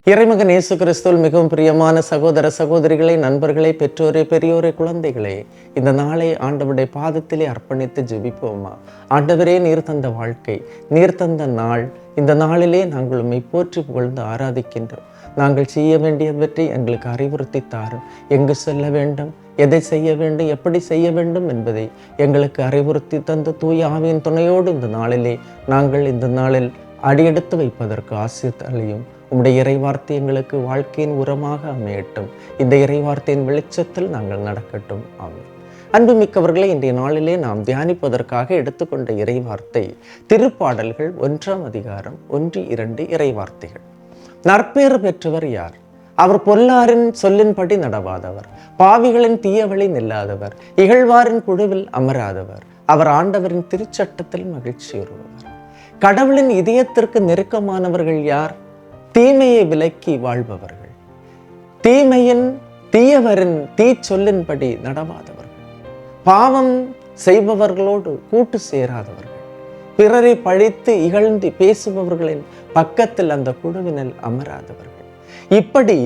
இறைமகன் இயேசு கிறிஸ்துவில் மிகவும் பிரியமான சகோதர சகோதரிகளை, நண்பர்களே, பெற்றோரே, பெரியோரே, குழந்தைகளே, இந்த நாளை ஆண்டவருடைய பாதத்திலே அர்ப்பணித்து ஜெபிப்போமா. ஆண்டவரே, நீர் தந்த வாழ்க்கை, நீர் தந்த நாள், இந்த நாளிலே நாங்கள் உம்மை போற்றி புகழ்ந்து ஆராதிக்கின்றோம். நாங்கள் செய்ய வேண்டியவற்றை எங்களுக்கு அறிவுறுத்தி தாரும். எங்கு செல்ல வேண்டும், எதை செய்ய வேண்டும், எப்படி செய்ய வேண்டும் என்பதை எங்களுக்கு அறிவுறுத்தி தந்து தூய ஆவியின் துணையோடு இந்த நாளிலே நாங்கள் இந்த நாளில் அடியெடுத்து வைப்பதற்கு ஆசீர்வதியும். உம்முடைய இறைவார்த்தை எங்களுக்கு வாழ்க்கையின் உரமாக அமையட்டும். இந்த இறைவார்த்தையின் வெளிச்சத்தில் நாங்கள் நடக்கட்டும். ஆமென். அன்புமிக்கவர்களை, இன்றைய நாளிலே நாம் தியானிப்பதற்காக எடுத்துக்கொண்ட இறைவார்த்தை திருப்பாடல்கள் 1ஆம் அதிகாரம் 1-2 இறைவார்த்தைகள். நற்பேறு பெற்றவர் யார்? அவர் பொல்லாரின் சொல்லின்படி நடவாதவர், பாவிகளின் தீய வழி நில்லாதவர், இகழ்வாரின் குழுவில் அமராதவர், அவர் ஆண்டவரின் திருச்சட்டத்தில் மகிழ்ச்சியுறுவர். கடவுளின் இதயத்திற்கு நெருக்கமானவர்கள் யார்? தீமையை விலக்கி வாழ்பவர்கள், தீயவரின் சொல்லின்படி நடவாதவர்கள், பாவம் செய்பவர்களோடு கூட்டு சேராதவர்கள், பிறரை பழித்து இகழ்ந்து பேசுபவர்களின் பக்கத்தில் அந்த குழுவினில் அமராதவர்கள். இப்படி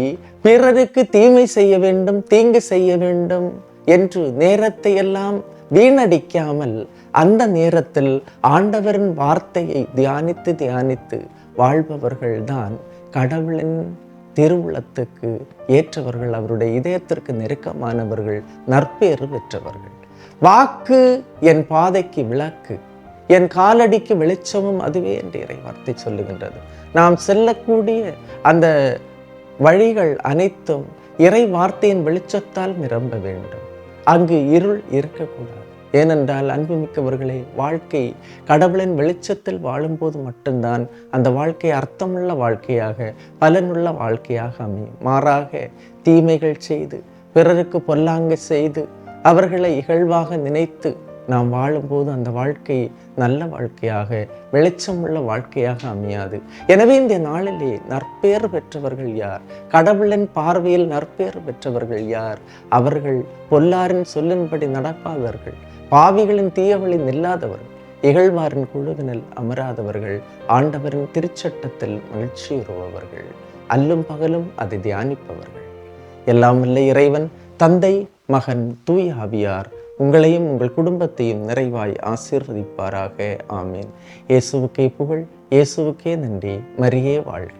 பிறருக்கு தீமை செய்ய வேண்டும், தீங்கு செய்ய வேண்டும் என்று நேரத்தை எல்லாம் வீணடிக்காமல் அந்த நேரத்தில் ஆண்டவரின் வார்த்தையை தியானித்து வாழ்பவர்கள்தான் கடவுளின் திருவுளத்துக்கு ஏற்றவர்கள், அவருடைய இதயத்திற்கு நெருக்கமானவர்கள், நற்பேறு பெற்றவர்கள். வாக்கு என் பாதைக்கு விளக்கு, என் காலடிக்கு வெளிச்சமும் அதுவே என்று இறைவார்த்தை சொல்லுகின்றது. நாம் செல்லக்கூடிய அந்த வழிகள் அனைத்தும் இறை வார்த்தையின் வெளிச்சத்தால் நிரம்ப வேண்டும். அங்கு இருள் இருக்கக்கூடாது. ஏனென்றால் அன்புமிக்கவர்களே, வாழ்க்கை கடவுளின் வெளிச்சத்தில் வாழும்போது மட்டும்தான் அந்த வாழ்க்கை அர்த்தமுள்ள வாழ்க்கையாக, பலனுள்ள வாழ்க்கையாக அமையும். மாறாக தீமைகள் செய்து, பிறருக்கு பொல்லாங்கு செய்து, அவர்களை இகழ்வாக நினைத்து நாம் வாழும்போது அந்த வாழ்க்கை நல்ல வாழ்க்கையாக, வெளிச்சமுள்ள வாழ்க்கையாக அமையாது. எனவே இந்த நாளிலே நற்பேறு பெற்றவர்கள் யார்? கடவுளின் பார்வையில் நற்பேறு பெற்றவர்கள் யார்? அவர்கள் பொல்லாரின் சொல்லின்படி நடப்பாதவர்கள், பாவிகளின் தீயவழி நில்லாதவர்கள், இகழ்வாரின் குழுவினில் அமராதவர்கள், ஆண்டவரின் திருச்சட்டத்தில் மகிழ்ச்சியுறுபவர்கள், அல்லும் பகலும் அதை தியானிப்பவர்கள். எல்லாம் வல்ல இறைவன், தந்தை, மகன், தூய ஆவியார் உங்களையும் உங்கள் குடும்பத்தையும் நிறைவாய் ஆசீர்வதிப்பாராக. ஆமீன். இயேசுவுக்கே புகழ், இயேசுவுக்கே நன்றி. மரியே வாழ்க.